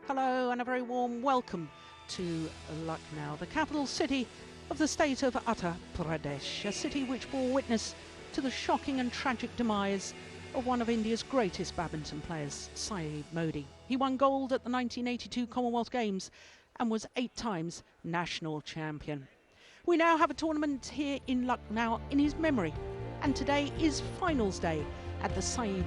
Hello and a very warm welcome to Lucknow, the capital city of the state of Uttar Pradesh, a city which bore witness to the shocking and tragic demise of one of India's greatest badminton players, Syed. He won gold at the 1982 Commonwealth Games and was 8 times national champion. We now have a tournament here in Lucknow in his memory, and today is finals day at the Syed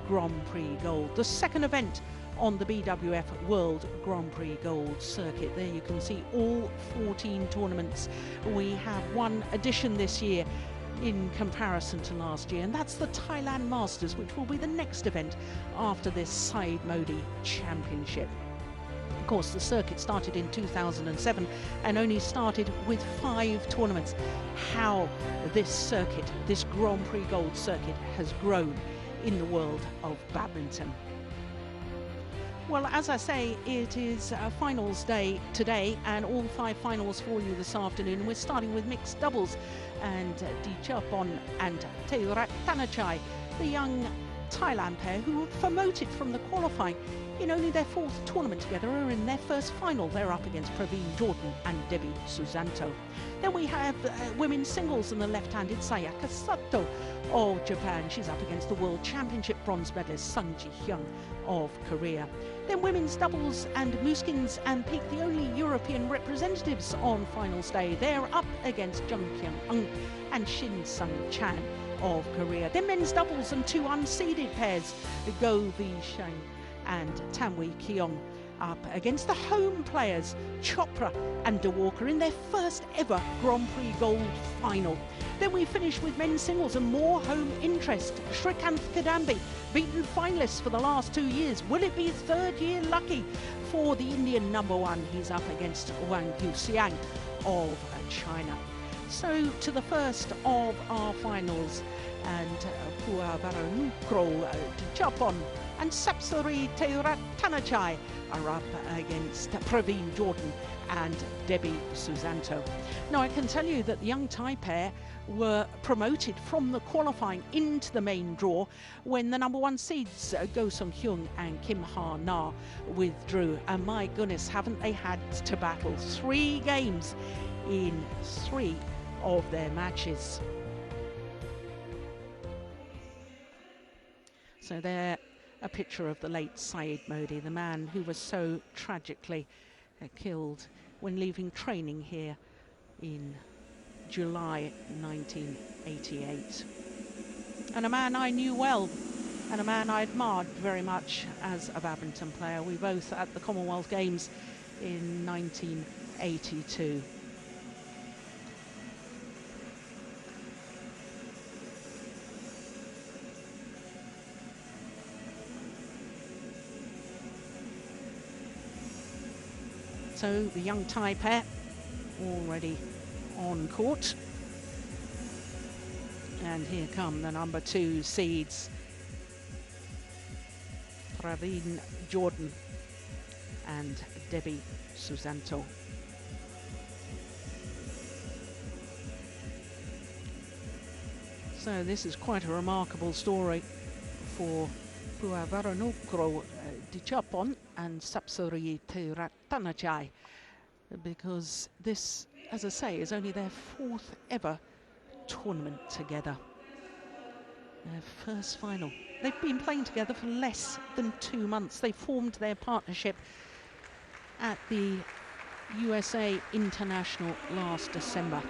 Grand Prix Gold, the second event on the BWF World Grand Prix Gold circuit. There you can see all 14 tournaments. We have one addition this year in comparison to last year, and that's the Thailand Masters, which will be the next event after this Syed Championship. Of course, the circuit started in 2007 and only started with 5 tournaments. How this circuit, this Grand Prix Gold circuit, has grown in the world of badminton. Well, as I say, it is finals day today, and all 5 finals for you this afternoon. We're starting with mixed doubles, and Dechapol and Taerattanachai, the young Thailand pair who were promoted from the qualifying in only their 4th tournament together, are in their first final. They're up against Praveen and Debby Susanto. Then we have women's singles and the left-handed Susanto of Japan. She's up against the World Championship bronze medalist Sung Ji-hyun of Korea. Then women's doubles and Muskins and Peak, the only European representatives on finals day. They're up against Jung Kyung-eun and Shin Sung-chan of Korea. Then men's doubles and 2 unseeded pairs, Go Vi-sheng and Tanwi Keong, up against the home players Chopra and De Walker in their first ever Grand Prix Gold final. Then we finish with men's singles and more home interest. Srikanth Kadambi, beaten finalists for the last 2 years. Will it be 3rd year lucky for the Indian number 1? He's up against Wang Yuxiang of China. So to the first of our finals, and Puavaranukroh, Dechapol and Sapsiree Taerattanachai are up against Praveen and Debby Susanto. Now I can tell you that the young Thai pair were promoted from the qualifying into the main draw when the number 1 seeds Go Sung-hyun and Kim Ha-na withdrew. And my goodness, haven't they had to battle 3 games in 3 of their matches. So there, a picture of the late Syed, the man who was so tragically killed when leaving training here in July 1988. And a man I knew well, and a man I admired very much as a badminton player. We both at the Commonwealth Games in 1982. So the young Thai pair already on court. And here come the number 2 seeds, Praveen and Debby Susanto. So this is quite a remarkable story for Puavaranukroh, Dechapol and Sapsiree Taerattanachai, because this, as I say, is only their 4th ever tournament together. Their first final. They've been playing together for less than 2 months. They formed their partnership at the USA International last December.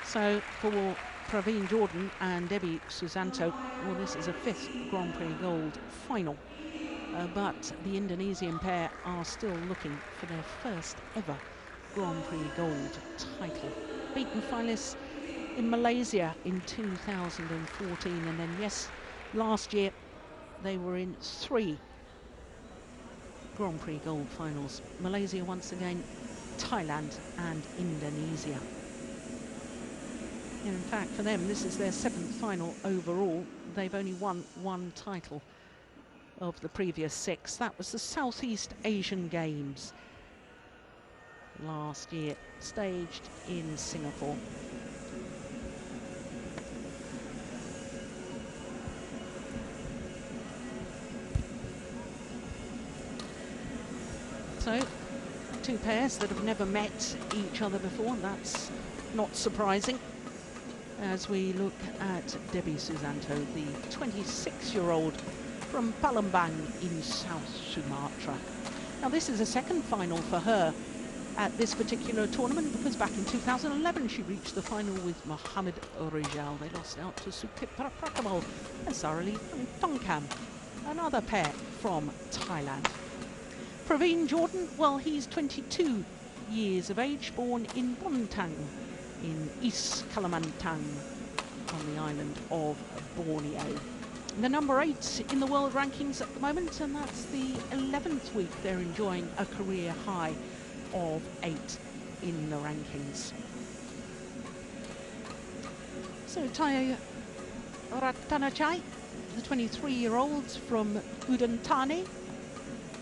So for Praveen and Debby Susanto, well, this is a 5th Grand Prix Gold final, but the Indonesian pair are still looking for their first ever Grand Prix Gold title. Beaten finalists in Malaysia in 2014, and then yes, last year they were in 3 Grand Prix Gold finals. Malaysia once again, Thailand and Indonesia. In fact, for them, this is their 7th final overall. They've only won 1 title of the previous 6. That was the Southeast Asian Games last year, staged in Singapore. So, two pairs that have never met each other before, that's not surprising. As we look at Debby Susanto, the 26-year-old from Palembang in South Sumatra. Now this is a second final for her at this particular tournament, because back in 2011 she reached the final with Mohammed Rizal. They lost out to Dechapol and Sapsiree Tongkam, another pair from Thailand. Praveen Jordan, well, he's 22 years of age, born in Bontang in East Kalimantan on the island of Borneo. The number 8 in the world rankings at the moment, and that's the 11th week they're enjoying a career high of 8 in the rankings. So Taerattanachai, the 23-year-old from Udon Thani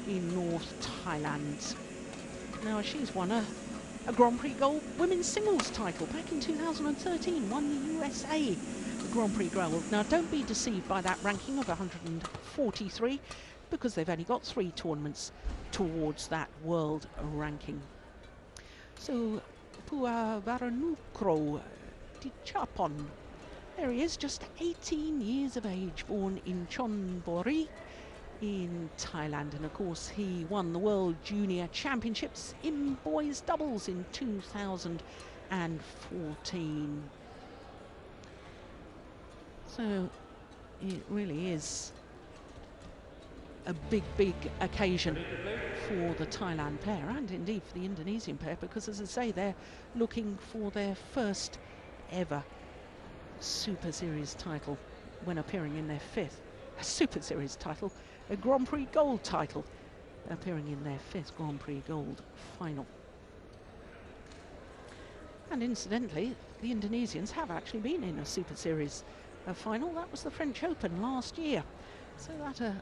in North Thailand. Now she's won a Grand Prix Gold women's singles title back in 2013, won the USA Grand Prix Gold. Now don't be deceived by that ranking of 143, because they've only got 3 tournaments towards that world ranking. So Puavaranukroh Dechapol, there he is, just 18 years of age, born in Chonburi in Thailand, and of course he won the World Junior Championships in boys doubles in 2014. So it really is a big occasion for the Thailand pair, and indeed for the Indonesian pair, because as I say, they're looking for their first ever Super Series title when appearing in their 5th Super Series title, a Grand Prix Gold title, appearing in their 5th Grand Prix Gold final. And incidentally, the Indonesians have actually been in a Super Series final. That was the French Open last year. So that's an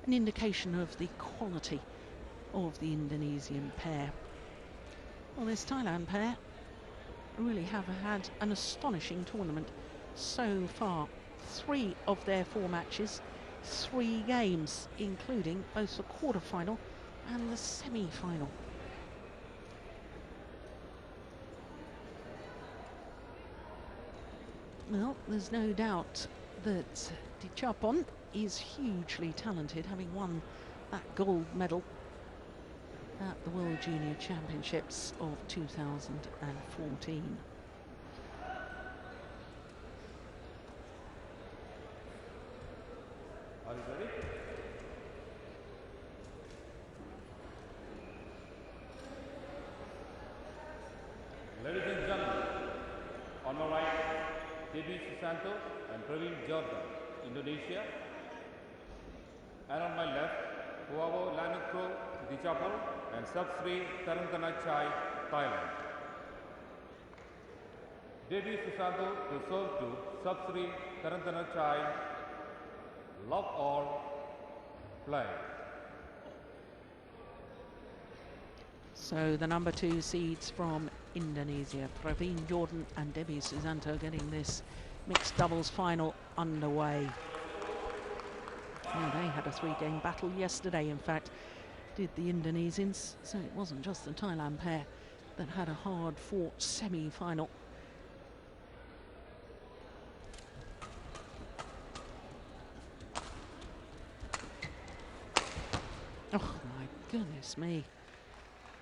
indication of the quality of the Indonesian pair. Well, this Thailand pair really have had an astonishing tournament so far. 3 of their 4 matches, 3 games, including both the quarter-final and the semi-final. Well, there's no doubt that Dechapol is hugely talented, having won that gold medal at the World Junior Championships of 2014. Are you ready? Ladies and gentlemen, on my right, Debby Susanto and Praveen Jordan, Indonesia. And on my left, Puavaranukroh Dechapol and Sapsiree Taerattanachai, Thailand. Debby Susanto to serve to Sapsiree Taerattanachai. Love all, play. So the number 2 seeds from Indonesia, Praveen Jordan and Debby Susanto, getting this mixed doubles final underway. Yeah, they had a 3-game battle yesterday, in fact, did the Indonesians. So it wasn't just the Thailand pair that had a hard-fought semi-final. Oh my goodness me.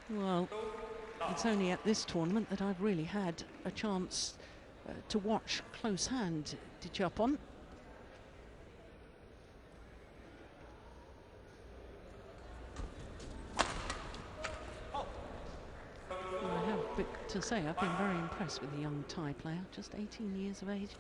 Well, it's only at this tournament that I've really had a chance to watch close hand Dechapol. I have to say, I've been very impressed with the young Thai player, just 18 years of age.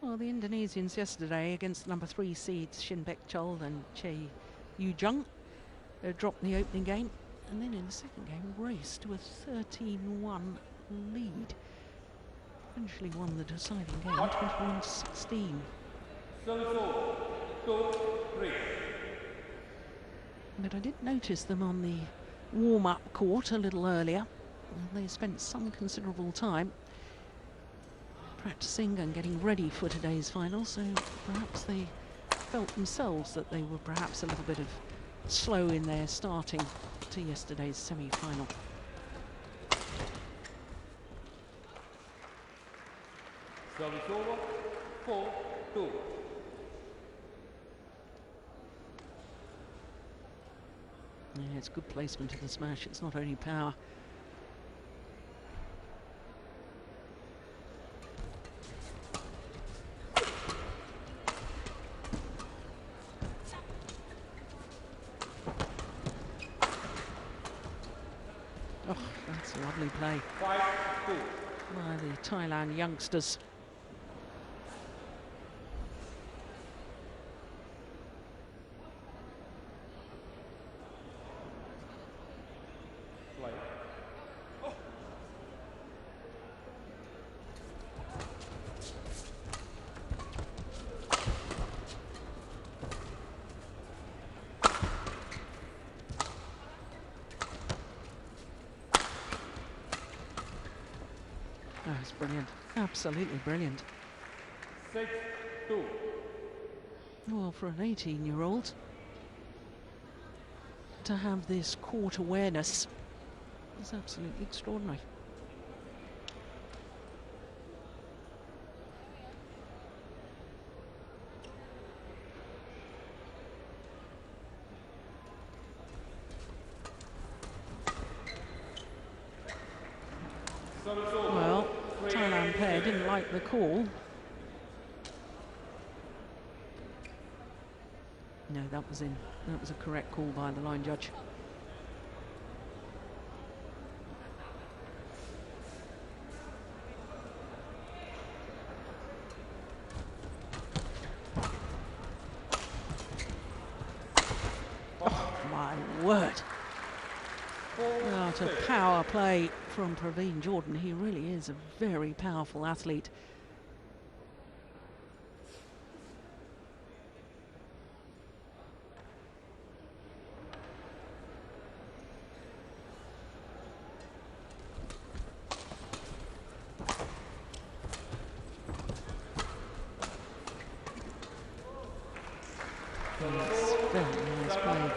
Well, the Indonesians yesterday against number 3 seeds Shin Baek-chul and Chae Yu-jung dropped the opening game, and then in the second game raced to a 13-1 lead. Eventually won the deciding game, 21-16. Service over. 2-3. But I did notice them on the warm-up court a little earlier. They spent some considerable time practicing and getting ready for today's final, so perhaps they felt themselves that they were perhaps a little bit of slow in their starting to yesterday's semi-final. Service over. 4-2. Yeah, it's good placement of the smash. It's not only power. Oh, that's a lovely play 5-2. by the Thailand youngsters. Play. Oh, it's brilliant. Absolutely brilliant. 6-2. Well, for an 18-year-old to have this court awareness is absolutely extraordinary. Service over. Well, Thailand pair didn't like the call. No, that was in. That was a correct call by the line judge. Oh, my word. What a power play from Praveen Jordan. He really is a very powerful athlete. Yes, very nice play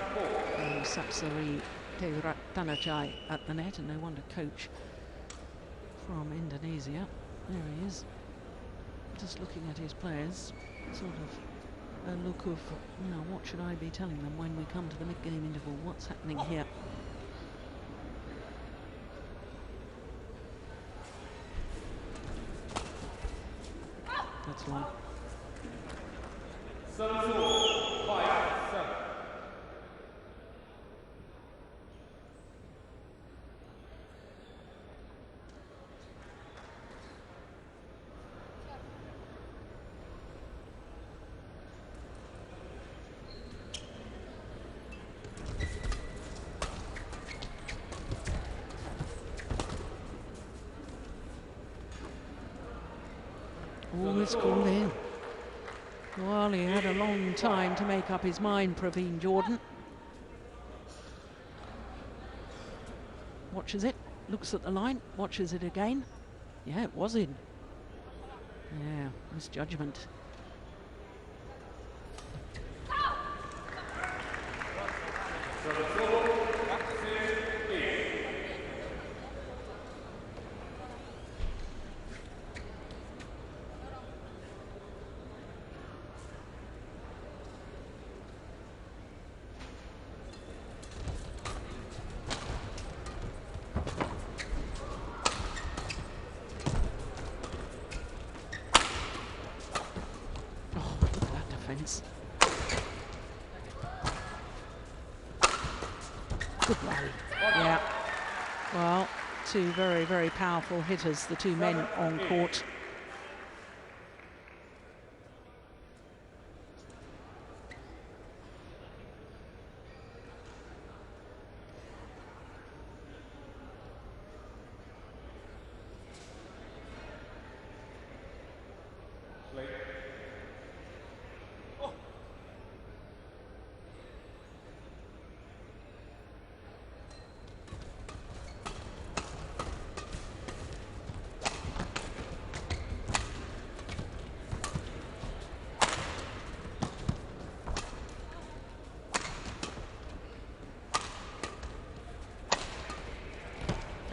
from Sapsiree Taerattanachai at the net, and no wonder coach from Indonesia. There he is, just looking at his players, sort of a look of, you know, what should I be telling them when we come to the mid-game interval? What's happening here? That's long. Service over. 5-7. Oh, it's called in. Well, he had a long time to make up his mind, Praveen Jordan. Watches it, looks at the line, watches it again. Yeah, it was in. Yeah, misjudgment. Service over. 6-8. Oh, look at that defence. Good rally. Yeah. Well, two very, very powerful hitters, the two men on court.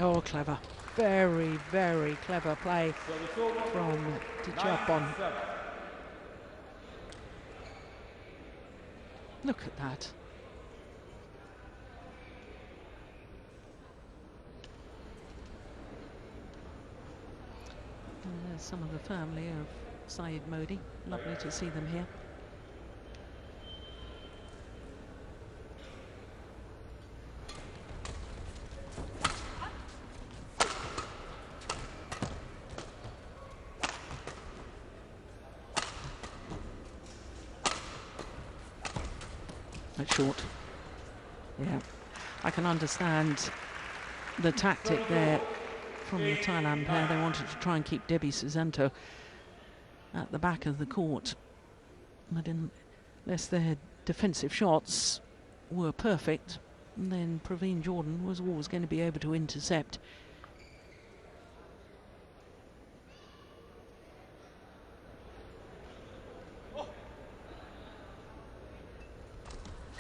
Oh, clever. Very, very clever play from Dechapol. Look at that. There's some of the family of Syed Modi. Lovely to see them here. That's short. Yeah, I can understand the tactic there from the Thailand pair. They wanted to try and keep Debby Susanto at the back of the court, but unless their defensive shots were perfect, then Praveen Jordan was always going to be able to intercept.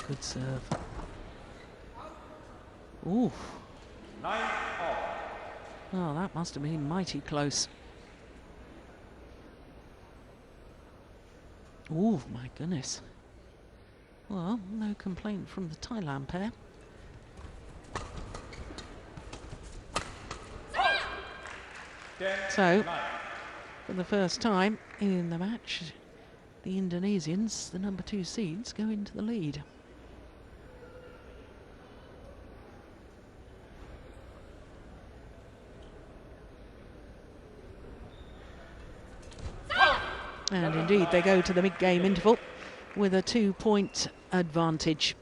Good serve. Ooh. 9 all. Oh, that must have been mighty close. Oh, my goodness. Well, no complaint from the Thailand pair. So, for the first time in the match, the Indonesians, the number 2 seeds, go into the lead. And indeed, they go to the mid-game interval with a 2-point advantage.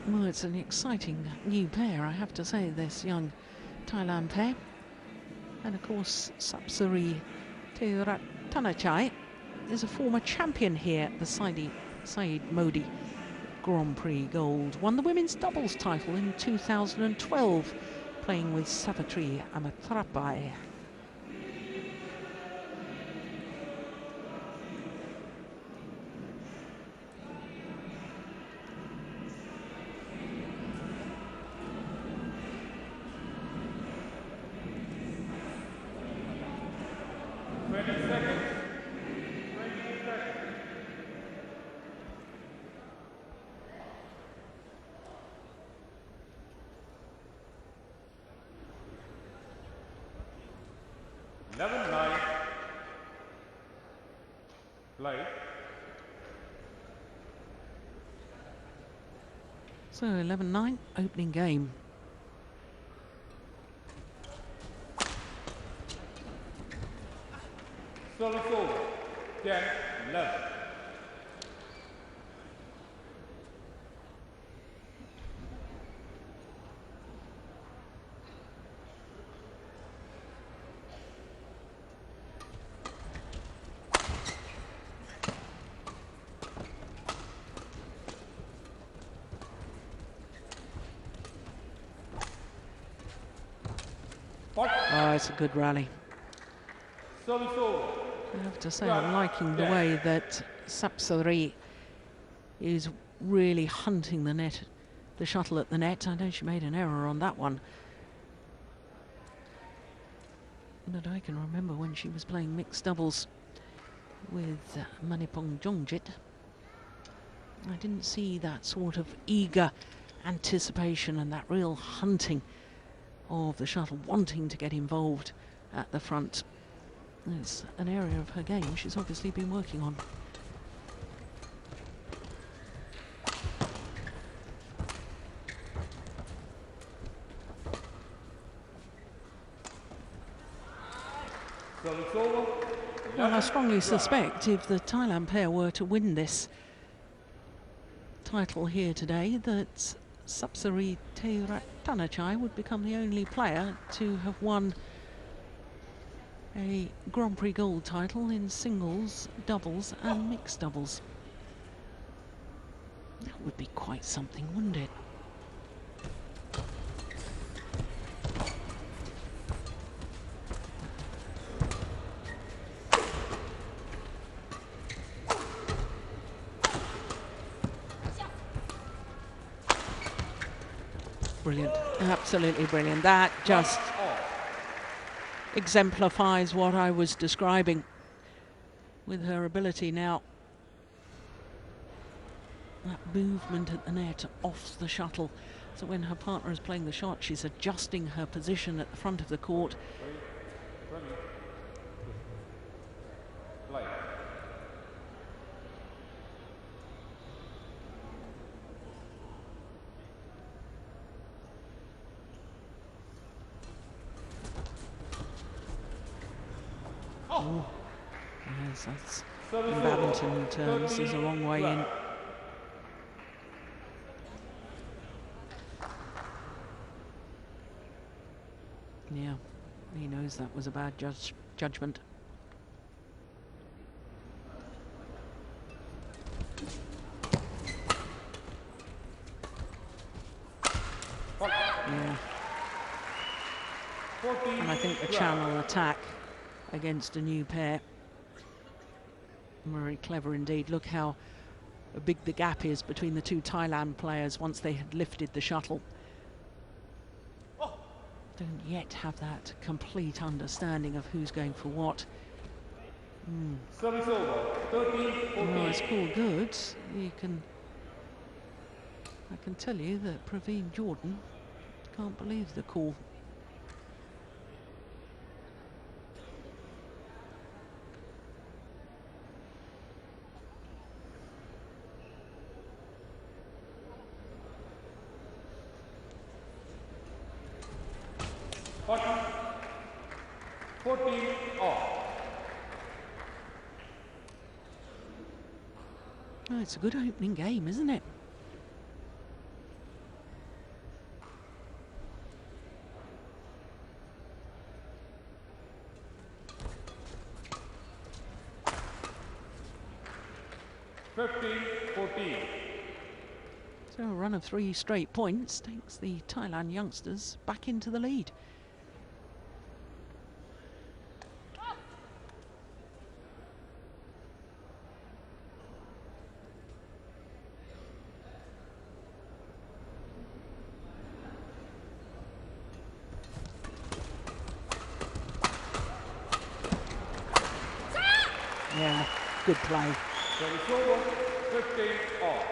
Well, it's an exciting new pair, I have to say, this young Thailand pair. And of course, Sapsiree Taerattanachai is a former champion here at the Syed Modi Grand Prix Gold. Won the women's doubles title in 2012, playing with Sapsiree Amatrapai. So 11-9, opening game. Service over. 10-11. Oh, it's a good rally. Service over. I have to say, I'm liking the way that Sapsiree is really hunting the shuttle at the net. I know she made an error on that one, but I can remember when she was playing mixed doubles with Manipong Jongjit, I didn't see that sort of eager anticipation and that real hunting of the shuttle, wanting to get involved at the front. It's an area of her game she's obviously been working on. Well, I strongly suspect if the Thailand pair were to win this title here today, that Sapsiree Taerattanachai would become the only player to have won a Grand Prix Gold title in singles, doubles and mixed doubles. That would be quite something, wouldn't it? brilliant, absolutely brilliant. That just exemplifies what I was describing with her ability now. That movement at the net off the shuttle. So when her partner is playing the shot, she's adjusting her position at the front of the court. Oh, yes, that's in badminton terms, is a long way in. Yeah, he knows that was a bad judgment. Yeah. And I think the channel attack against a new pair, very clever indeed. Look how big the gap is between the two Thailand players once they had lifted the shuttle. Don't yet have that complete understanding of who's going for what. Service over. 13-14. Well, it's called good. I can tell you that Praveen Jordan can't believe the call. Button. 14 off. Oh, it's a good opening game, isn't it? So a run of 3 straight points takes the Thailand youngsters back into the lead. Yeah, good play. Service over. 15 off.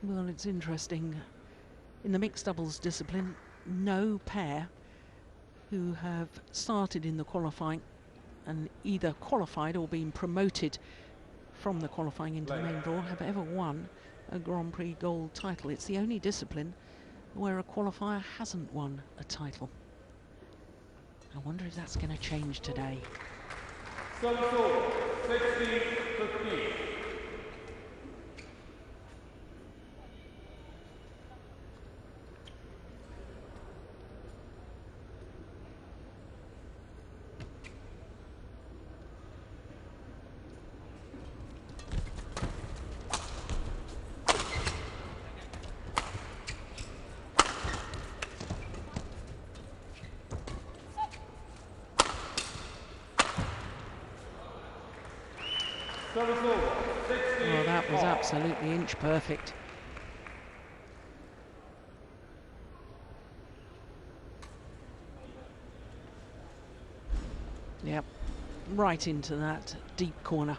Well, it's interesting. In the mixed doubles discipline, no pair who have started in the qualifying and either qualified or been promoted from the qualifying into the main draw have ever won a Grand Prix gold title. It's the only discipline where a qualifier hasn't won a title. I wonder if that's going to change today. Service over. 16-15. Service over. 16 Oh, that was off. absolutely inch perfect. Yep, right into that deep corner.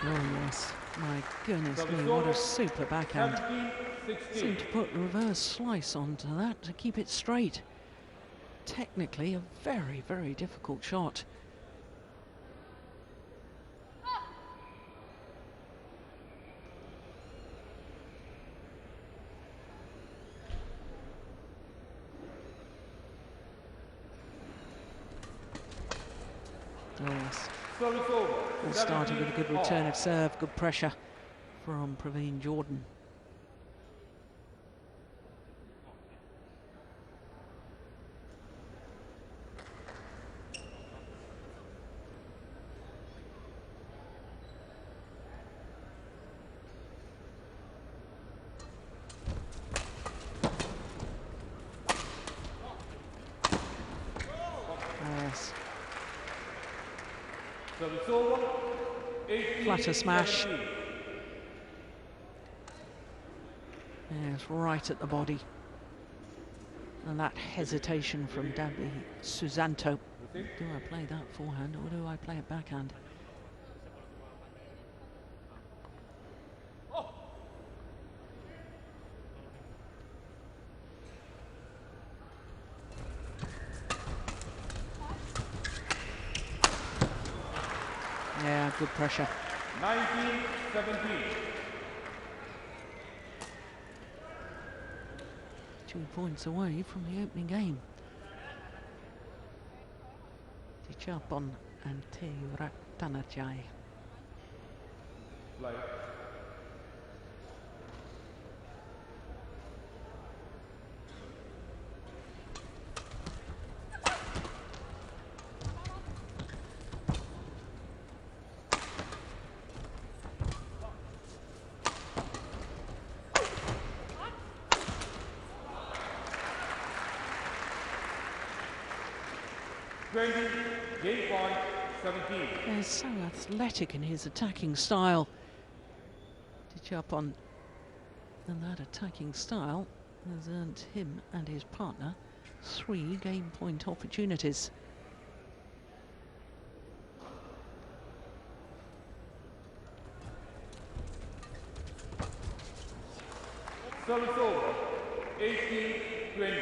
Oh yes, my goodness me, what a super backhand. 17-16. Seemed to put a reverse slice onto that to keep it straight. Technically a very, very difficult shot. Oh yes. Service over. All started with a good 17 return off. of serve, good pressure from Praveen Jordan. Service over. 18, Flutter smash. 17. Yes, right at the body. And that hesitation from Debby, Susanto. Do I play that forehand or do I play it backhand? Yeah, good pressure. 19, 17. 2 points away from the opening game. Dechapol and Taerattanachai. Light. Game point, 17. He's so athletic in his attacking style. Dechapol, and that attacking style has earned him and his partner 3 game point opportunities. Service over. 18, 20.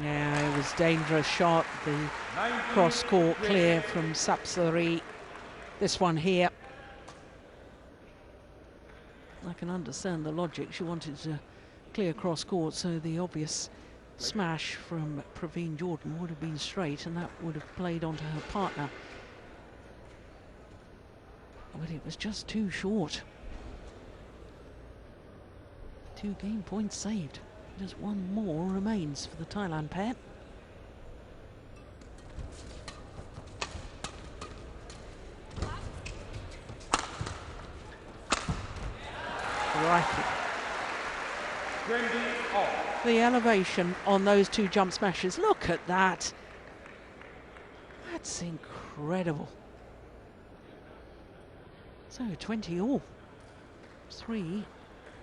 Yeah, it was dangerous shot. The cross court clear from Sapsiree. This one here. I can understand the logic. She wanted to clear cross court, so the obvious smash from Praveen Jordan would have been straight, and that would have played onto her partner. But it was just too short. 2 game points saved. Just 1 more remains for the Thailand pair. Right. The elevation on those 2 jump smashes. Look at that. That's incredible. So 20 all. 3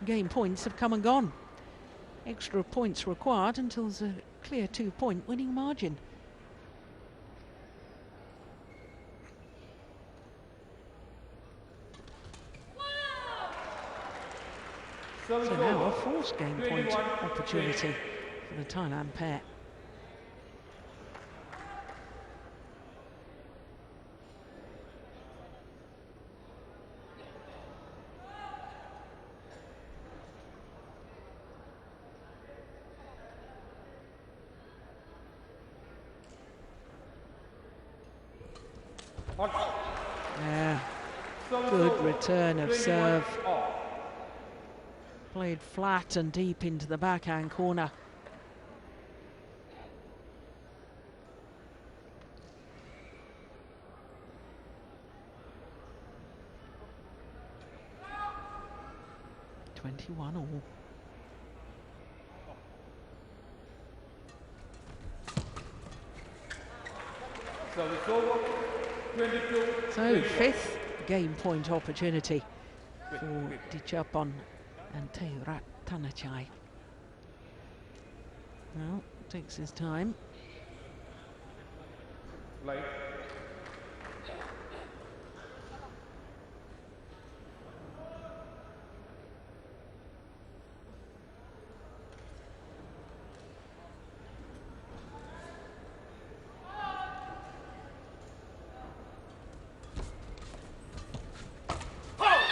game points have come and gone. Extra points required until there's a clear 2-point winning margin. So now a 4th game point opportunity for the Thailand pair. Yeah, good return of serve. Played flat and deep into the backhand corner. (21 all). So 5th game point opportunity for Dechapol and Taerattanachai. Well, takes his time. Light.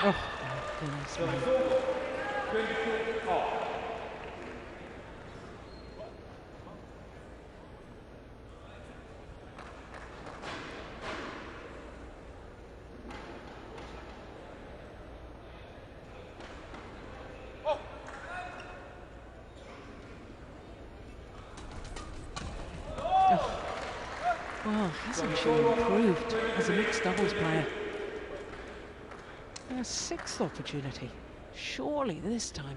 Oh, goodness me. 22 all. Hasn't she improved as a mixed doubles player? Her 6th opportunity. Surely this time.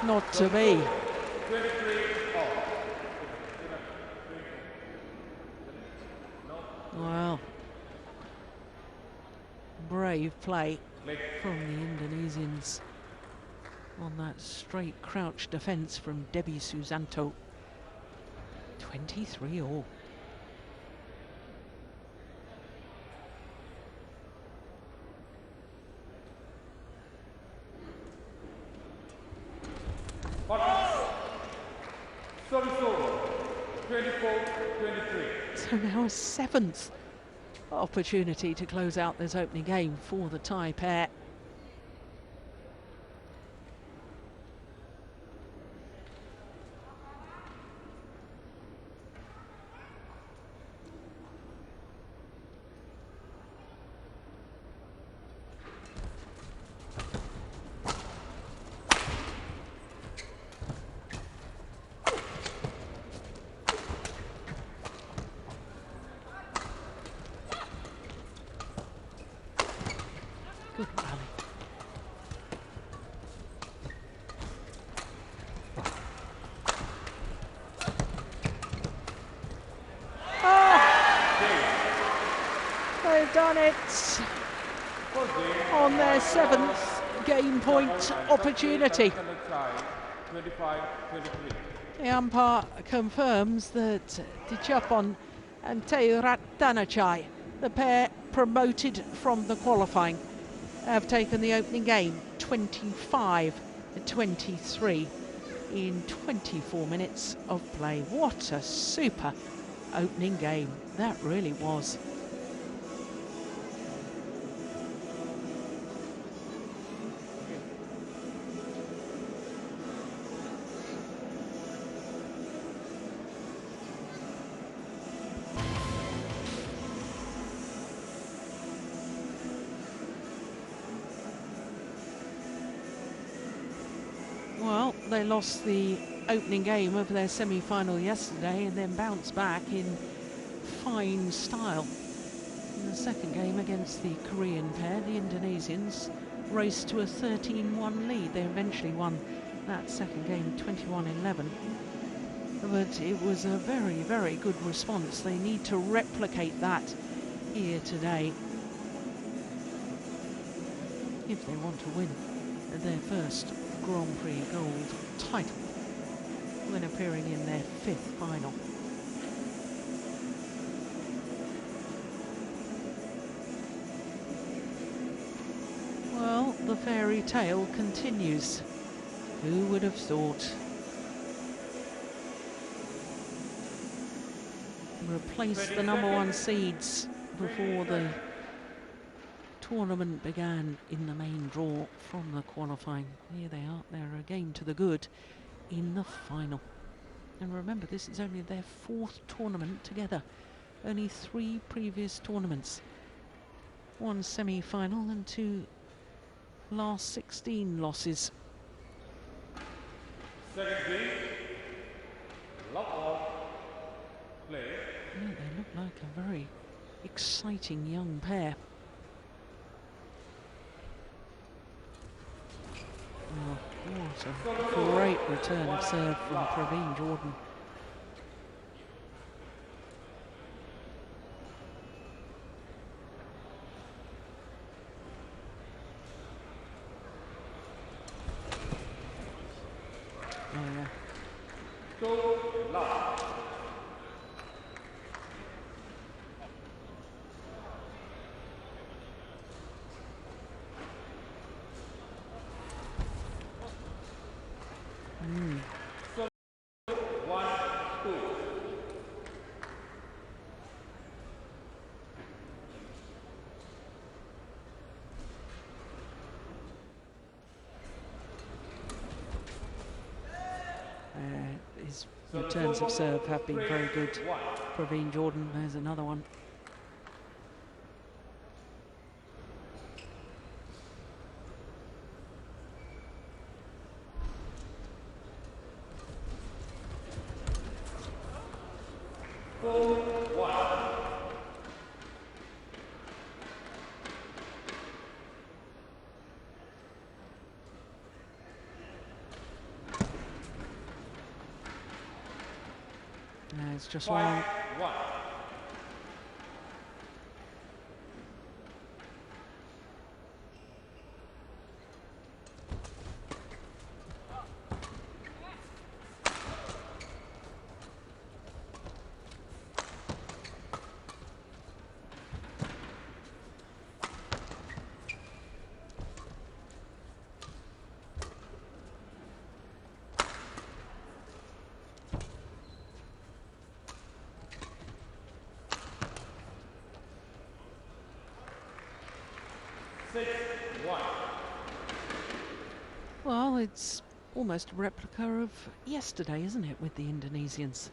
Not to be. Well, brave play from the Indonesians on that straight crouch defence from Debby Susanto. 23-all. Service over, 24-23. So now a 7th opportunity to close out this opening game for the Thai pair. Good rally. They've done it on their 7th game point opportunity. The umpire confirms that Dechapol and Taerattanachai, the pair promoted from the qualifying, have taken the opening game 25-23 in 24 minutes of play. What a super opening game that really was. Well, they lost the opening game of their semi-final yesterday and then bounced back in fine style. In the second game against the Korean pair, the Indonesians raced to a 13-1 lead. They eventually won that second game 21-11. But it was a very, very good response. They need to replicate that here today if they want to win their first Grand Prix gold title when appearing in their 5th final. Well, the fairy tale continues. Who would have thought? Replace the #1 seeds before the tournament began in the main draw from the qualifying. Here they are, they're a game to the good in the final. And remember, this is only their 4th tournament together. Only 3 previous tournaments. 1 semi-final and 2 last 16 losses. Second game, lock off, play. Yeah, they look like a very exciting young pair. Oh, what a great return of serve from Praveen Jordan. Oh yeah. So, love. So, 1-2. his returns of serve have been very good. Praveen Jordan, there's another one. It's just one. Well, it's almost a replica of yesterday, isn't it, with the Indonesians?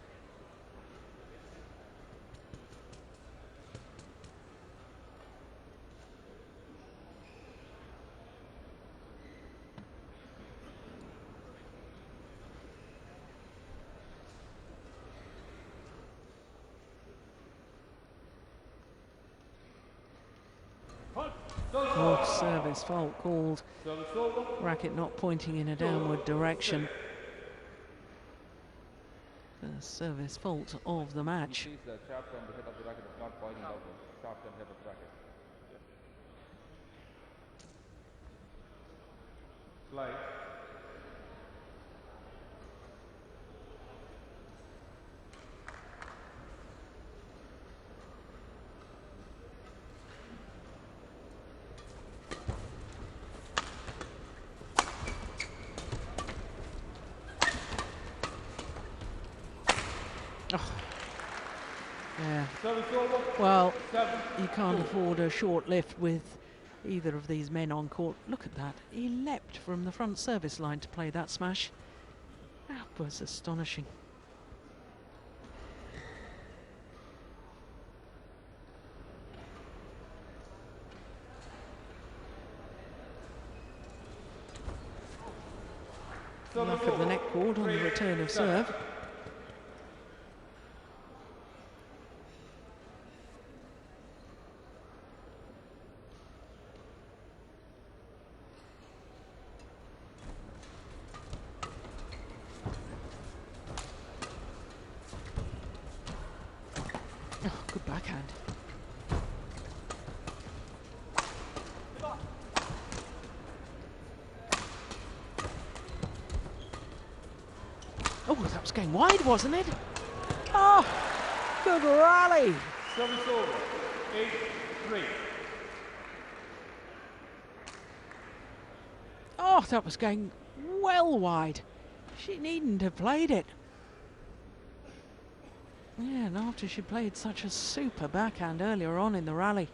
Oh, service fault called. Racket not pointing in a downward direction. The service fault of the match. The shaft and the head of the racket is not pointing outward. Shaft and head of the racket. Slide. Oh. Yeah. Well, you can't afford a short lift with either of these men on court. Look at that. He leapt from the front service line to play that smash. That was astonishing. Luck of the neck cord on the return of serve. Oh, good backhand. Oh, that was going wide, wasn't it? Oh, good rally. Service over. 8-3. Oh, that was going well wide. She needn't have played it. Yeah, and after she played such a super backhand earlier on in the rally.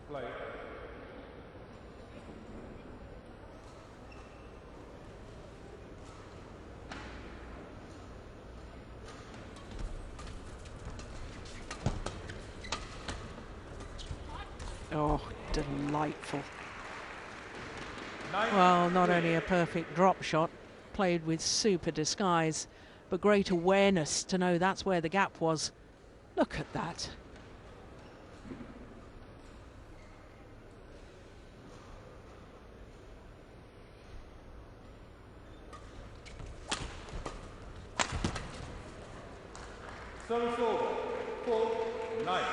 Play. Oh, delightful. Well, not only a perfect drop shot, played with super disguise, but great awareness to know that's where the gap was. Look at that. Service over. 4-9.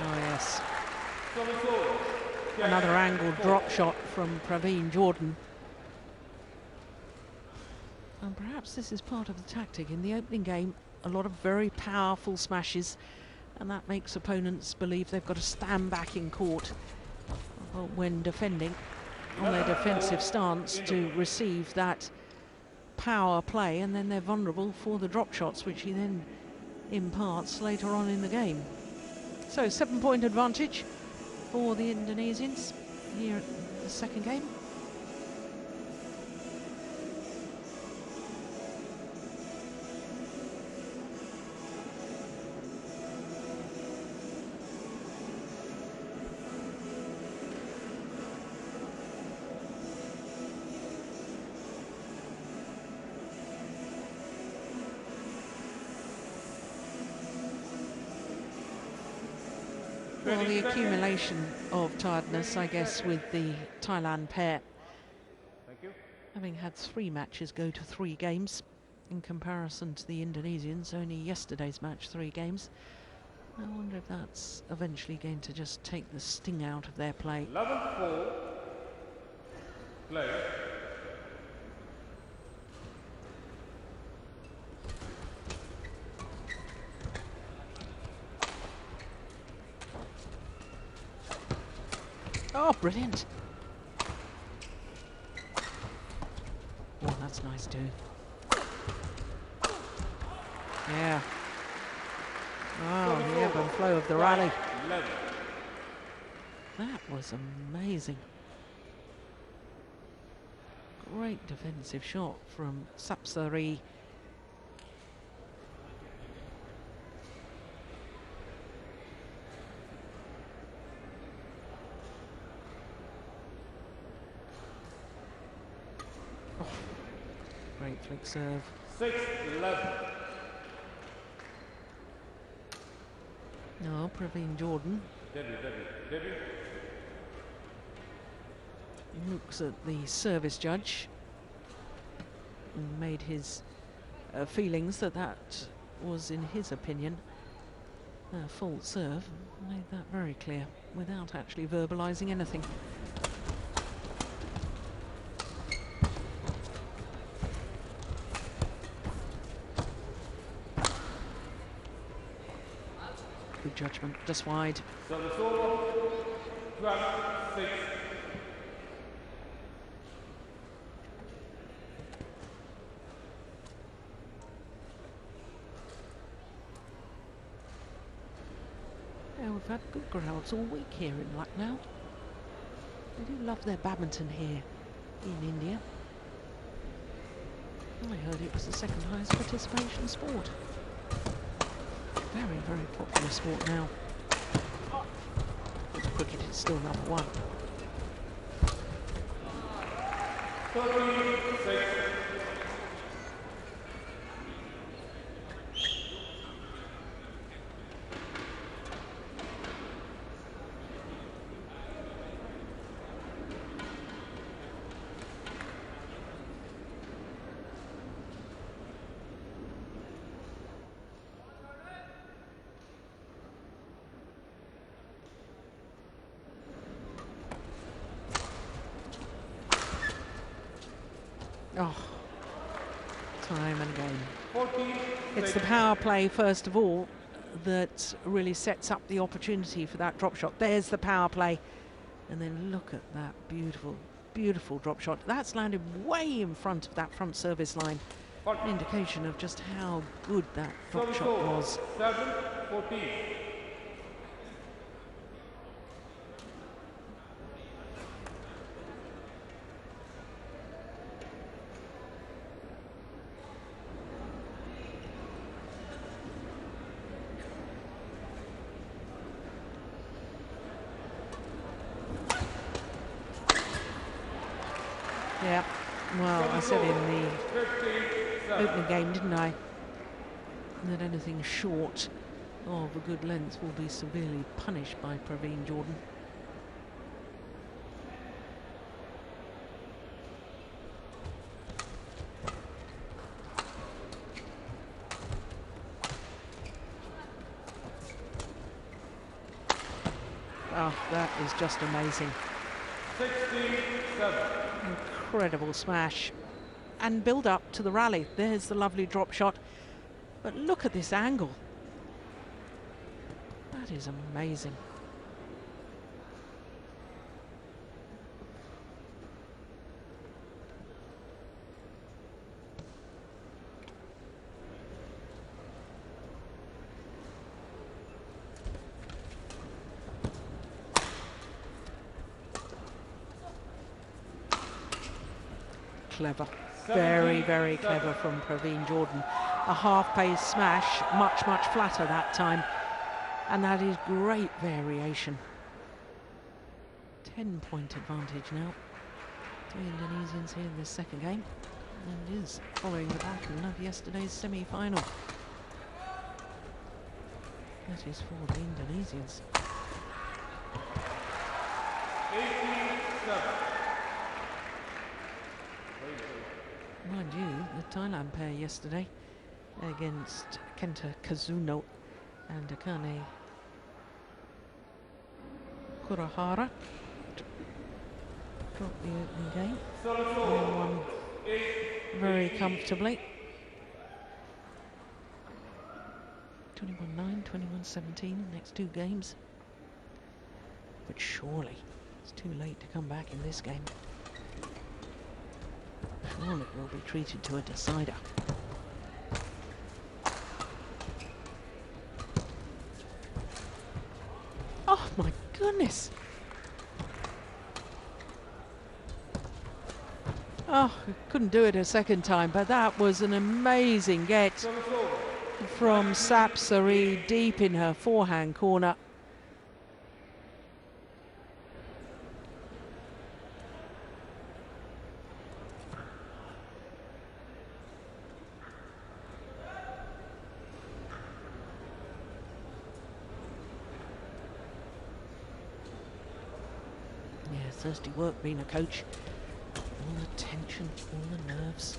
Oh yes. Another angled drop shot from Praveen Jordan. And perhaps this is part of the tactic. In the opening game, a lot of very powerful smashes, and that makes opponents believe they've got to stand back in court when defending on their defensive stance to receive that power play, and then they're vulnerable for the drop shots, which he then imparts later on in the game. So 7-point advantage for the Indonesians here at the second game. Well, the accumulation of tiredness, I guess, with the Thailand pair, having had 3 matches go to 3 games in comparison to the Indonesians, only yesterday's match 3 games. I wonder if that's eventually going to just take the sting out of their play. 11-4, play. Oh, brilliant. Oh, that's nice too. Yeah. Oh, the ebb and flow of the rally. That was amazing. Great defensive shot from Sapsiree. Oh, great flick serve. 6-11. No, Praveen Jordan Debby. looks at the service judge and made his feelings that that was, in his opinion, a fault serve. Made that very clear without actually verbalising anything. Good judgment, just wide. Service over. 12-6. Yeah, we've had good crowds all week here in Lucknow. They do love their badminton here in India. I heard it was the second highest participation sport. Very, very popular sport now. But cricket is still number 1. 13-6. Oh, time and again. 14-6. It's the power play, first of all, that really sets up the opportunity for that drop shot. There's the power play. And then look at that beautiful, beautiful drop shot. That's landed way in front of that front service line. An indication of just how good that drop shot was. 7-14. Yeah, well, I said in the opening game, didn't I, that anything short of a good length will be severely punished by Praveen Jordan. Oh, that is just amazing. 16-7. Incredible smash. and build up to the rally. There's the lovely drop shot. But look at this angle. That is amazing. Clever, very, very clever from Praveen Jordan. A half-pace smash, much, much flatter that time. And that is great variation. 10-point advantage now. 3 Indonesians here in this second game. And is following the pattern of yesterday's semi-final. That is for the Indonesians. 87. Mind you, the Thailand pair yesterday against Kenta Kazuno and Akane Kurahara dropped the opening game and won very comfortably. 21-9, 21-17, next 2 games. But surely it's too late to come back in this game. Surely will be treated to a decider. Oh my goodness! Oh, couldn't do it a second time, but that was an amazing get from Sapsiree deep in her forehand corner. Thirsty work being a coach. All the tension, all the nerves.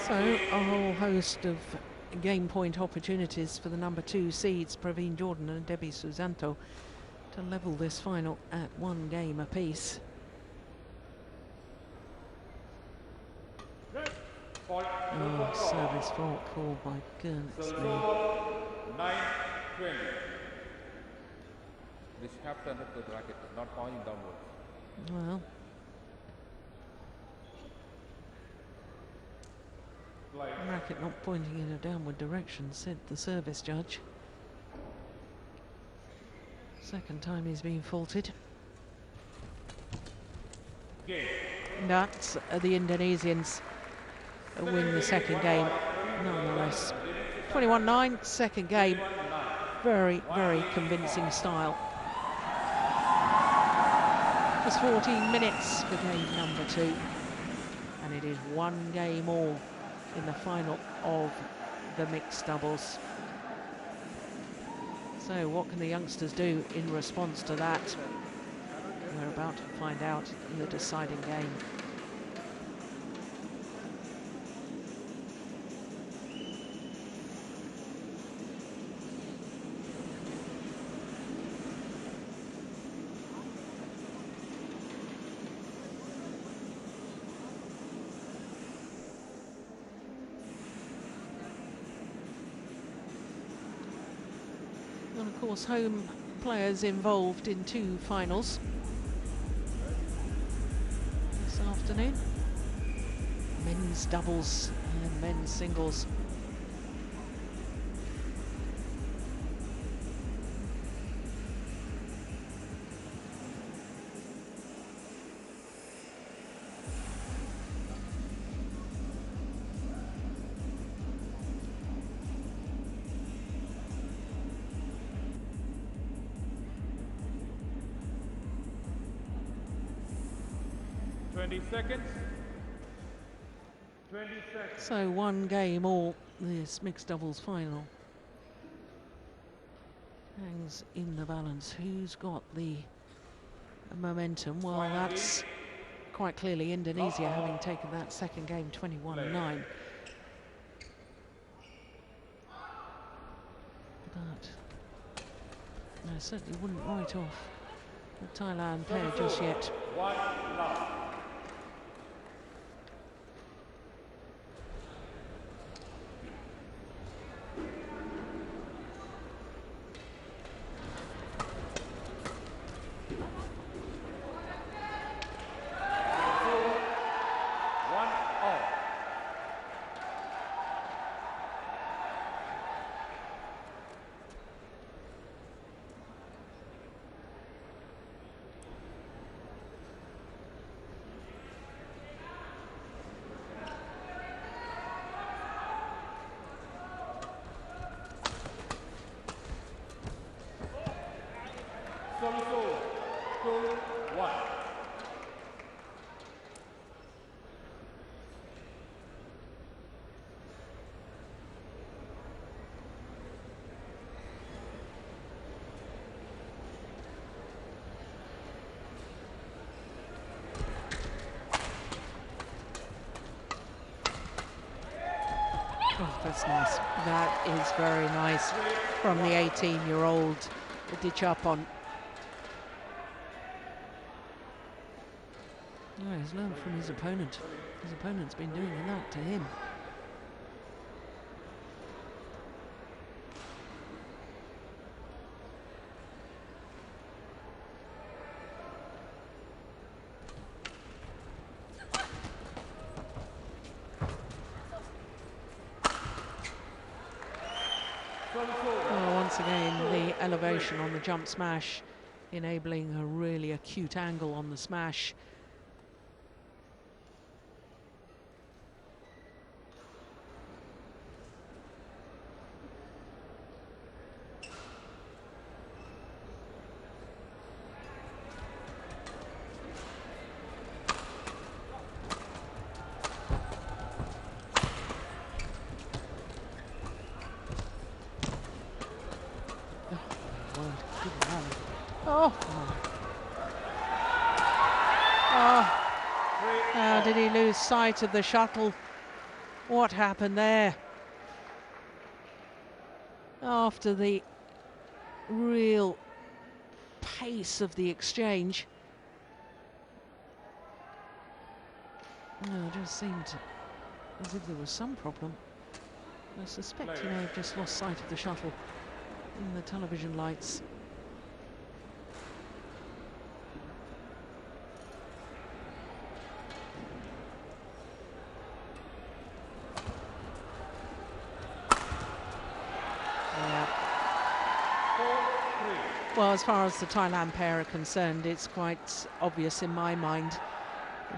So a whole host of game point opportunities for the number 2 seeds, Praveen Jordan and Debby Susanto, to level this final at 1 game apiece. Oh, service fault called by goodness me. 9-20. This captain of the racket is not pointing downwards. Well, racket not pointing in a downward direction, said the service judge. Second time he's been faulted. That's the Indonesians win the second game nonetheless. 21-9, second game. Very, very convincing style. Just 14 minutes for game number 2. And it is 1 game all in the final of the mixed doubles. So what can the youngsters do in response to that? We're about to find out in the deciding game. And of course, home players involved in 2 finals this afternoon. Men's doubles and men's singles. Seconds. 20 seconds. So 1 game all, this mixed doubles final hangs in the balance. Who's got the momentum? Well, that's quite clearly Indonesia having taken that second game 21-9. But I certainly wouldn't write off the Thailand pair just yet. Oh, that's nice. That is very nice from the 18-year-old Dechapol. Oh, he's learned from his opponent. His opponent's been doing that to him. Oh, once again, the elevation on the jump smash, enabling a really acute angle on the smash. Did he lose sight of the shuttle? What happened there? After the real pace of the exchange. No, it just seemed as if there was some problem. I suspect he may have just lost sight of the shuttle in the television lights. Well, as far as the Thailand pair are concerned, it's quite obvious in my mind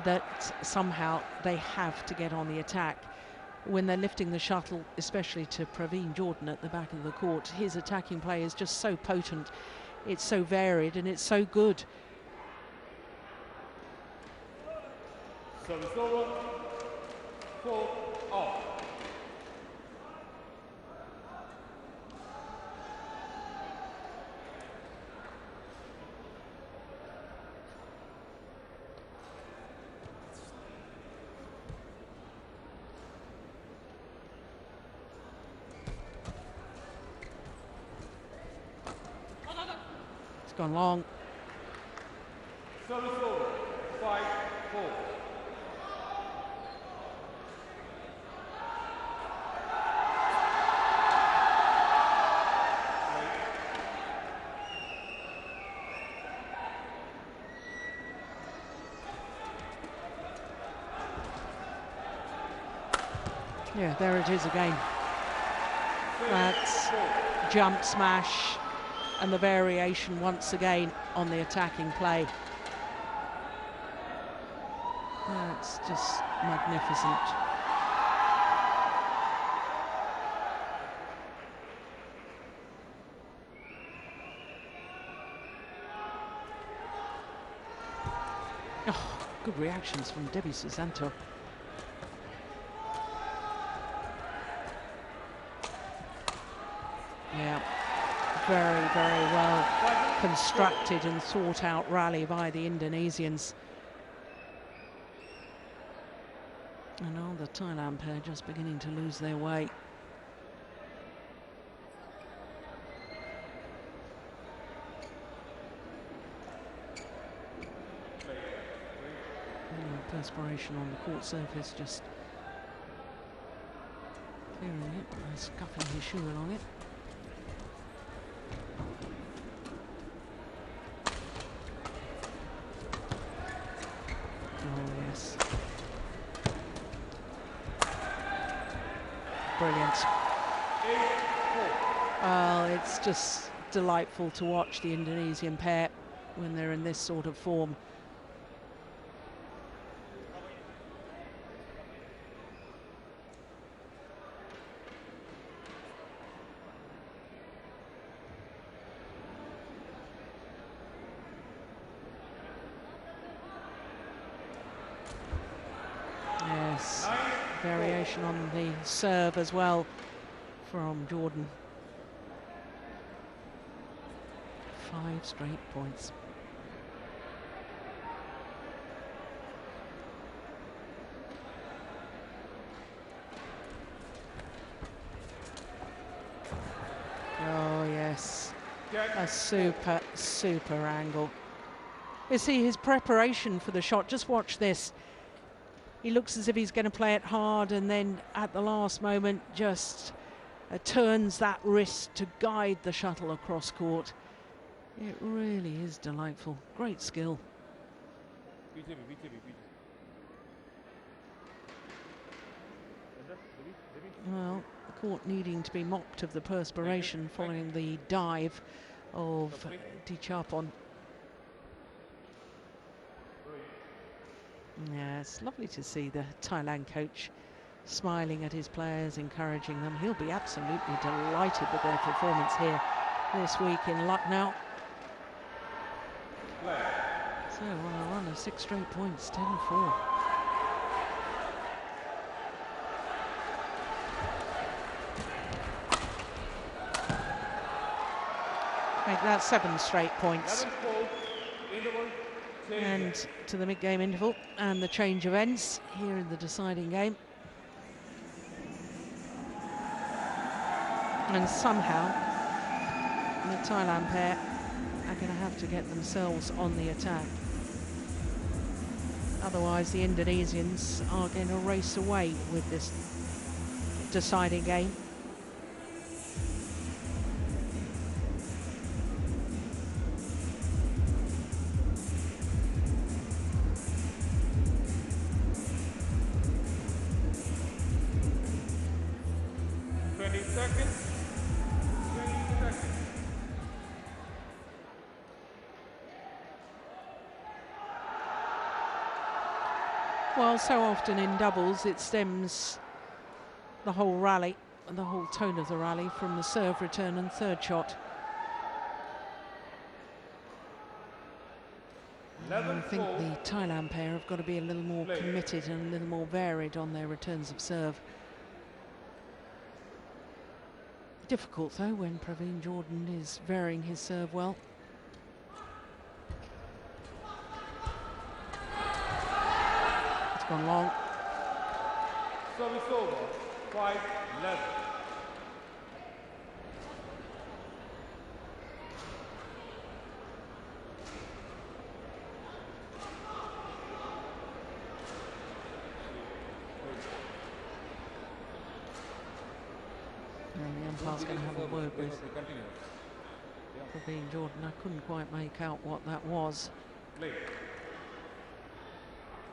that somehow they have to get on the attack. When they're lifting the shuttle, especially to Praveen Jordan at the back of the court, his attacking play is just so potent, it's so varied and it's so good. Service over. 4-all. Gone long. Service over. 5-4. Yeah, there it is again. That's jump smash. And the variation once again on the attacking play. That's just magnificent. Oh, good reactions from Debby Susanto. Yeah. Very, very well constructed and thought out rally by the Indonesians. And all the Thailand pair just beginning to lose their way. Perspiration on the court surface, just clearing it by scuffing his shoe along it. Oh yes. Brilliant. Well, it's just delightful to watch the Indonesian pair when they're in this sort of form. Yes, variation on the serve as well from Jordan. 5 straight points. Oh yes, a super angle. You see his preparation for the shot, just watch this. He looks as if he's going to play it hard, and then at the last moment just turns that wrist to guide the shuttle across court. It really is delightful. Great skill. Well, the court needing to be mopped of the perspiration following the dive of Dechapol. Yeah, it's lovely to see the Thailand coach smiling at his players, encouraging them. He'll be absolutely delighted with their performance here this week in Lucknow. So on a run of 6 straight points, 10-4. Make that 7 straight points. And to the mid-game interval and the change of ends here in the deciding game. And somehow the Thailand pair are going to have to get themselves on the attack. Otherwise the Indonesians are going to race away with this deciding game. Well, so often in doubles it stems the whole rally and the whole tone of the rally from the serve, return and third shot. I think the Thailand pair have got to be a little more committed and a little more varied on their returns of serve. Difficult though when Praveen Jordan is varying his serve well. Gone long. Service over, 5-11. And the umpire's going to have a word with Praveen Jordan. I couldn't quite make out what that was.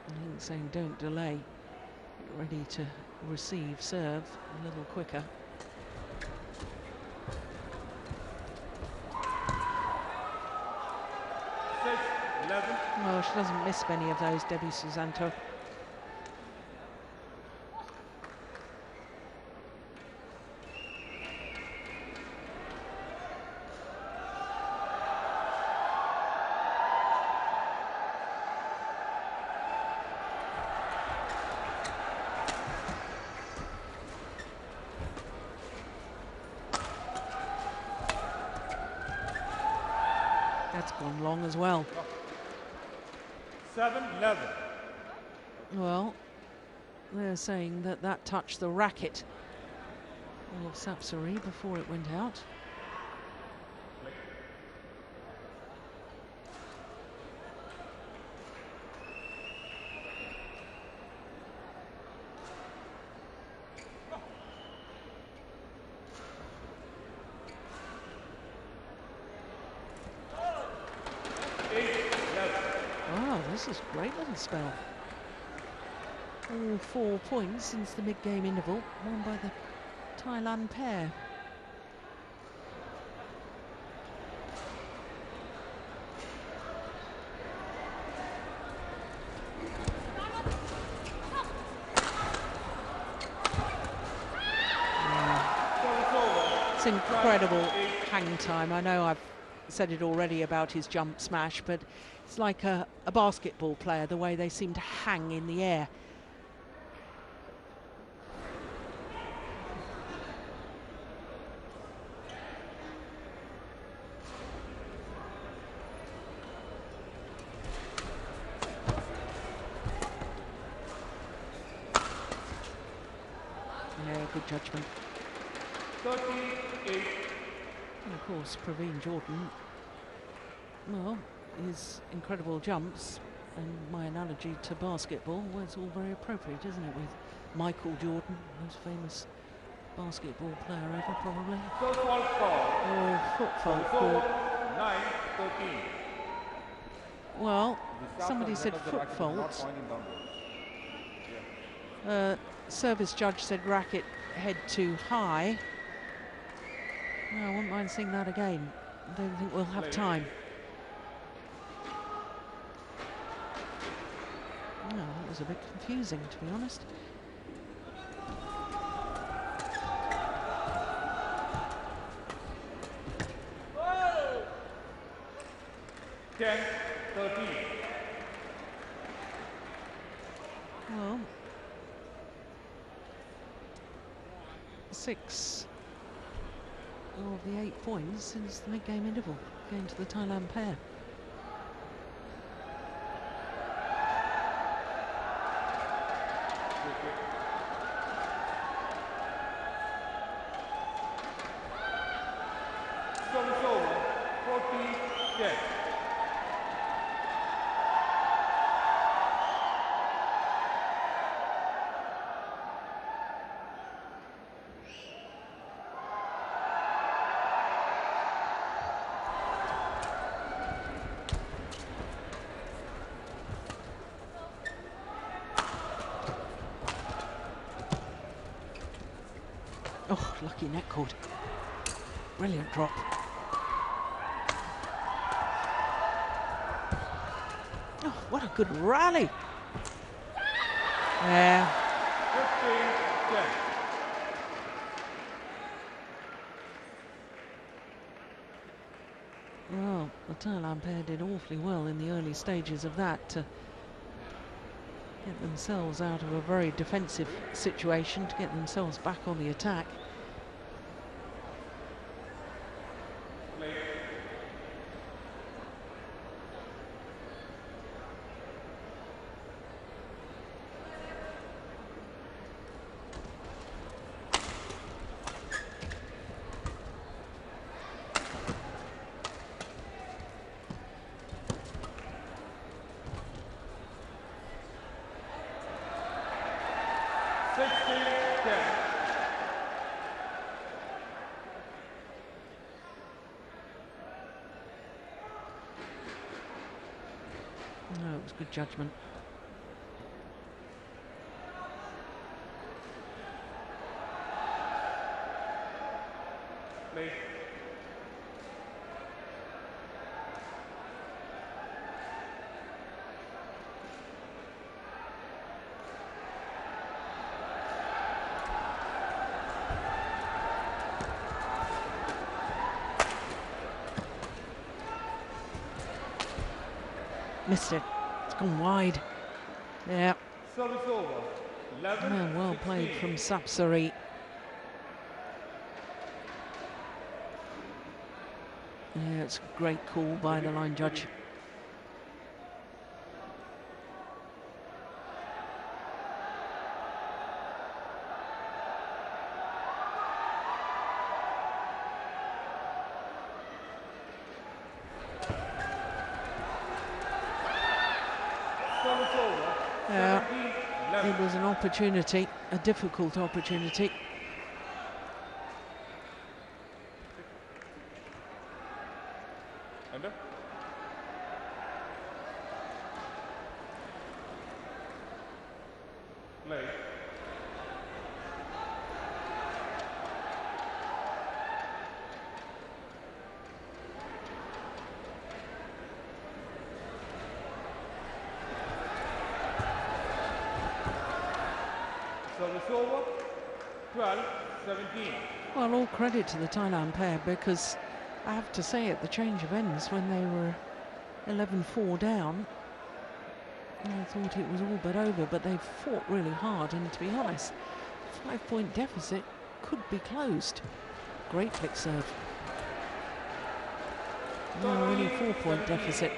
And he was saying don't delay, get ready to receive serve a little quicker. Well, she doesn't miss many of those, Debby Susanto. That's gone long as well. 7-11. Well, They're saying that that touched the racket of Sapsiree before it went out. Wow, this is a great little spell. All 4 points since the mid-game interval, won by the Thailand pair. It's incredible hang time. I know I've said it already about his jump smash, but it's like a basketball player, the way they seem to hang in the air. Yeah, good judgment. 38. And of course, Praveen Jordan, well, his incredible jumps, and my analogy to basketball was all very appropriate, isn't it, with Michael Jordan, most famous basketball player ever, probably. Or foot fault call. 9-13. Well, somebody said foot fault. Service judge said racket head too high. No, I wouldn't mind seeing that again. I don't think we'll have time. No, that was a bit confusing, to be honest. Whoa! 10-13. Well, 6 of the 8 points since the mid-game interval going to the Thailand pair. Service over. 40-10. Oh, lucky net cord. Brilliant drop. Oh, what a good rally. Yeah. 15-10. Well, the Thailand pair did awfully well in the early stages of that to get themselves out of a very defensive situation, to get themselves back on the attack. No, it was good judgment. Play. Missed it. It's gone wide. Yeah. Service over. 11. Well played from Sapsiree. Yeah, it's a great call by the line judge. It was an opportunity, a difficult opportunity. Under. Play. Service over. 12-17. Well, all credit to the Thailand pair, because I have to say at the change of ends when they were 11-4 down, I thought it was all but over, but they fought really hard, and to be honest, 5-point deficit could be closed. Great flick serve. No, only 4-point deficit.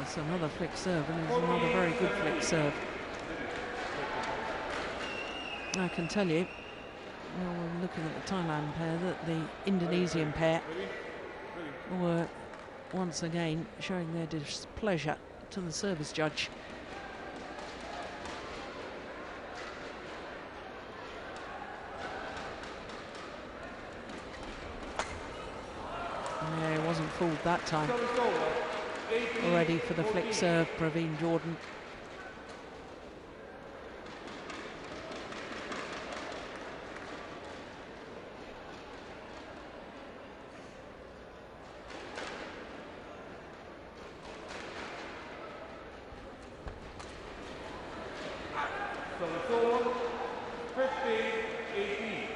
It's another flick serve, and it's another very good flick serve. I can tell you, well, we're looking at the Thailand pair, that the Indonesian pair were once again showing their displeasure to the service judge. Yeah, he wasn't fooled that time. Ready for the flick serve, Praveen Jordan. So it's over. 15-18.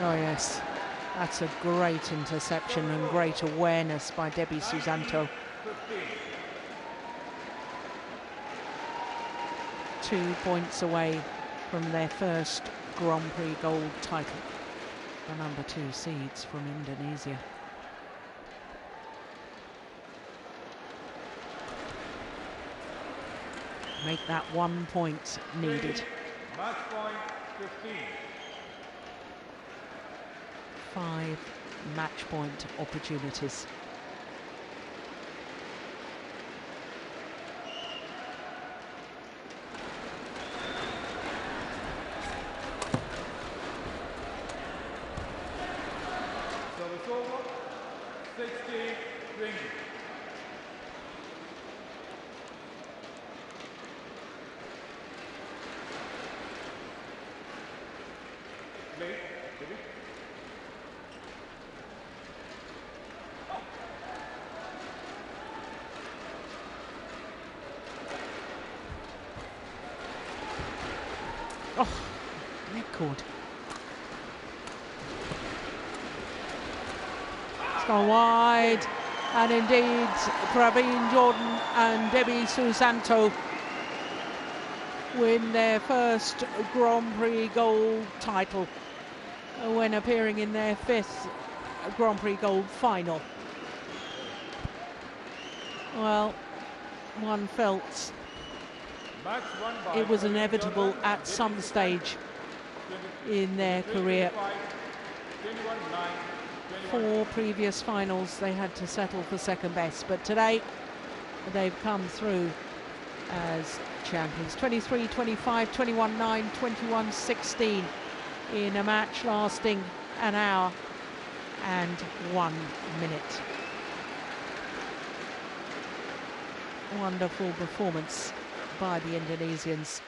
Oh yes, that's a great interception and great awareness by Debby Susanto. 2 points away from their first Grand Prix gold title. The number 2 seeds from Indonesia. Make that 1 point needed. Match point 15. 5 match point opportunities. So it's over. 60-20. Play. Debby. Oh, neck cord. It's gone wide, and indeed Praveen Jordan and Debby Susanto win their first Grand Prix gold title when appearing in their 5th Grand Prix gold final. Well, one felt Match won by it was inevitable at some stage in their career. 21-9, 4 previous finals they had to settle for second best, but today they've come through as champions. 23-25, 21-9, 21-16 in a match lasting an hour and 1 minute. Wonderful performance by the Indonesians.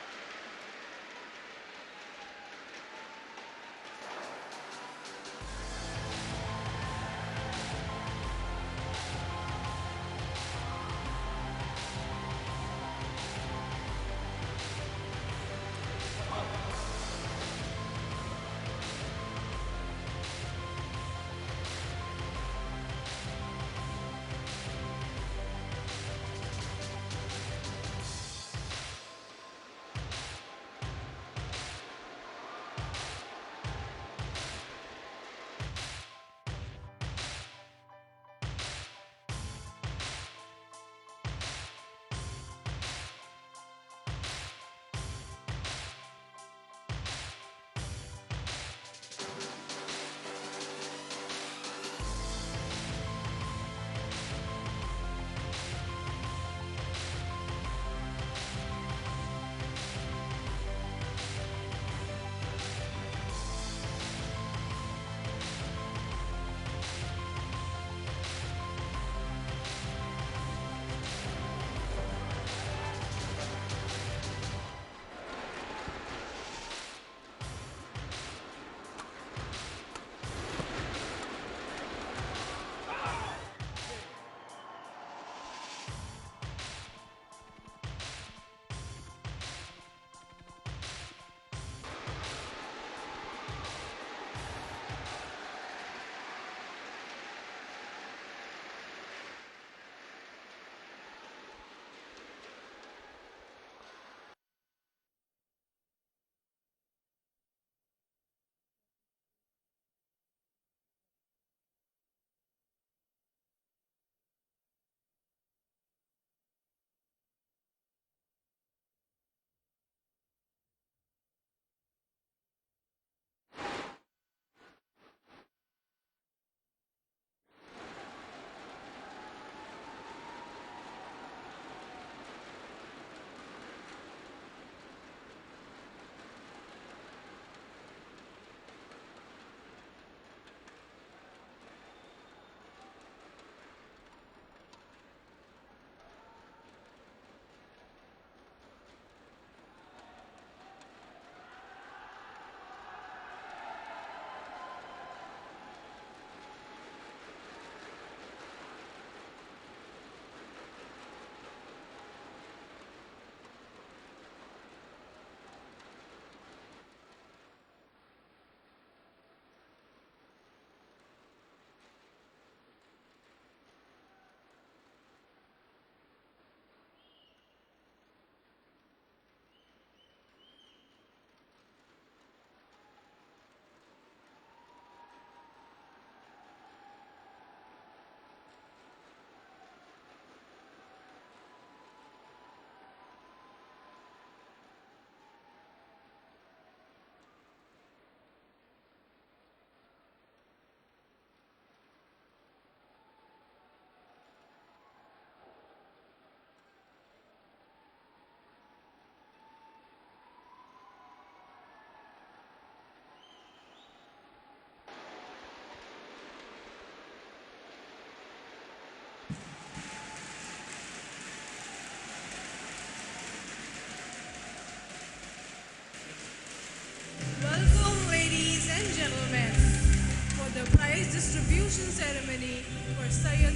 for Syed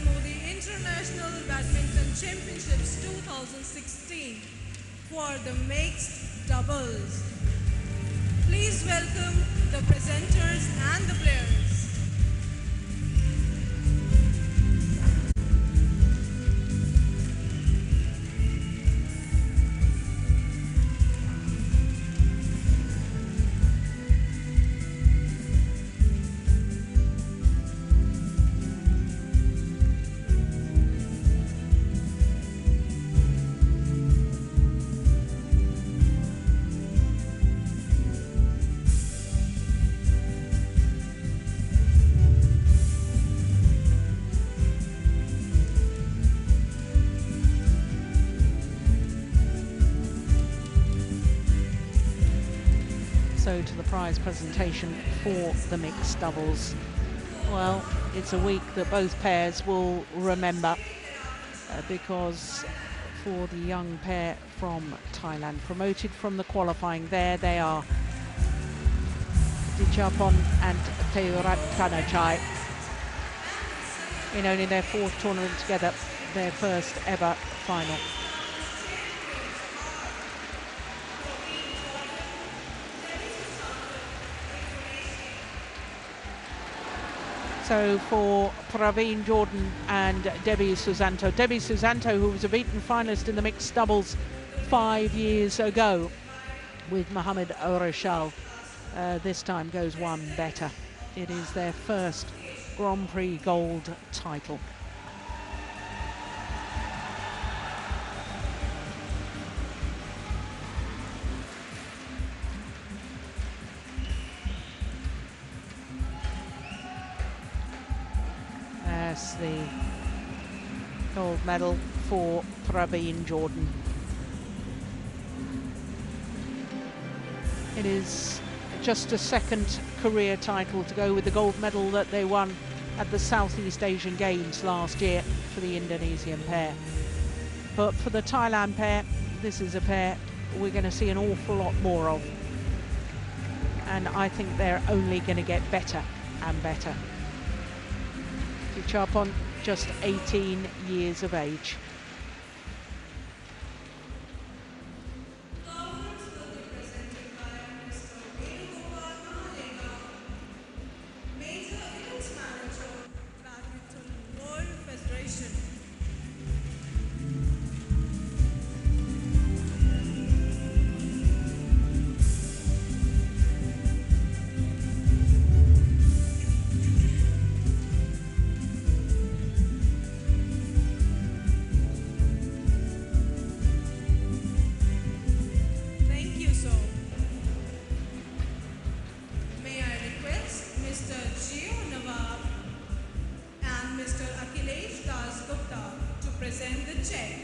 International Badminton Championships 2016 for the mixed doubles. Please welcome the presenters and the players. To the prize presentation for the mixed doubles. Well, it's a week that both pairs will remember because for the young pair from Thailand, promoted from the qualifying, there they are, Dechapol and Taerattanachai, in only their fourth tournament together, their first ever final. So for Praveen Jordan and Debby Susanto. Debby Susanto, who was a beaten finalist in the mixed doubles 5 years ago with Mohammed Orishal, this time goes one better. It is their first Grand Prix gold title. The gold medal for Praveen Jordan. It is just a second career title to go with the gold medal that they won at the Southeast Asian Games last year for the Indonesian pair. But for the Thailand pair, this is a pair we're going to see an awful lot more of. And I think they're only going to get better and better. Dechapol, just 18 years of age. Badminton World Federation. Present the check.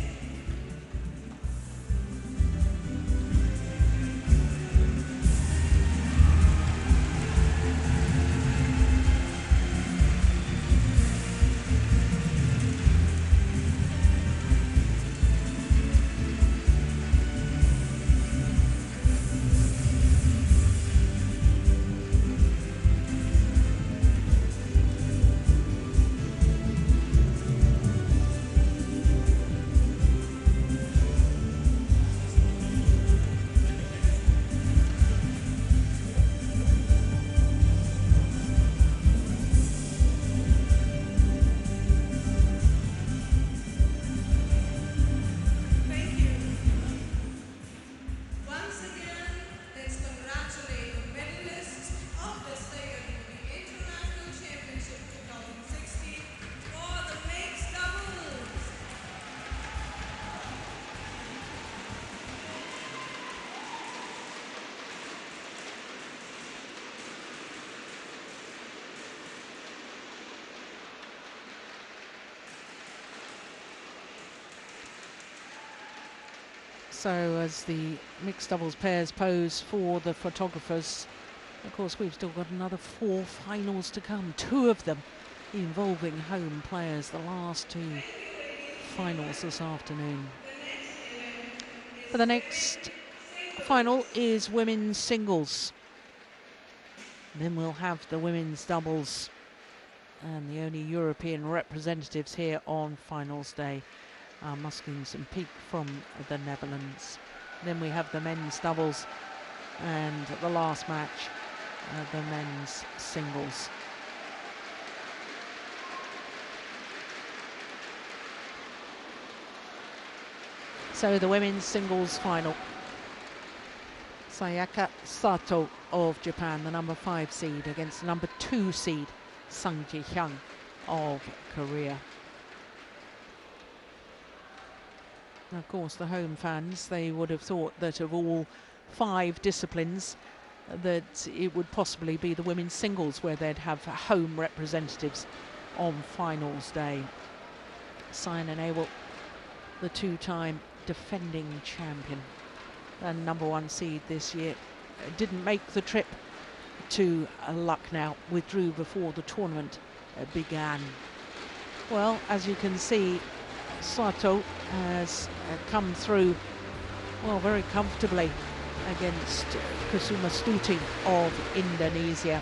So as the mixed doubles pairs pose for the photographers, of course we've still got another 4 finals to come, 2 of them involving home players, the last 2 finals this afternoon. For the next final is women's singles. Then we'll have the women's doubles and the only European representatives here on finals day are Muskins and Peak from the Netherlands. Then we have the men's doubles and the last match, the men's singles. So the women's singles final. Sayaka Sato of Japan, the number 5 seed, against the number 2 seed, Sung Ji-hyun of Korea. And of course, the home fans, they would have thought that of all 5 disciplines, that it would possibly be the women's singles where they'd have home representatives on finals day. Syed and Abel, the 2-time defending champion and number 1 seed this year, didn't make the trip to Lucknow, withdrew before the tournament began. Well, as you can see, Sato has come through, well, very comfortably against Kusuma Stuti of Indonesia,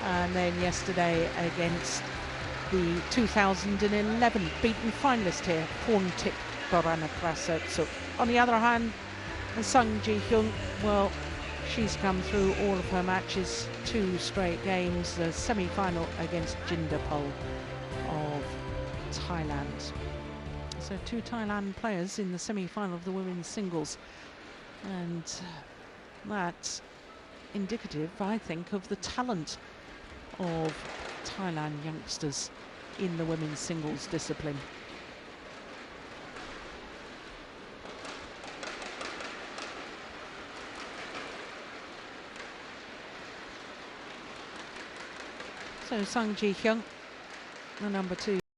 and then yesterday against the 2011 beaten finalist here, Praveen. On the other hand, Sung Ji-hyun, well, she's come through all of her matches, 2 straight games, the semi-final against Dechapol of Thailand. So 2 Thailand players in the semi-final of the women's singles, and that's indicative, I think, of the talent of Thailand youngsters in the women's singles discipline. So Sung Ji-hyun, the number 2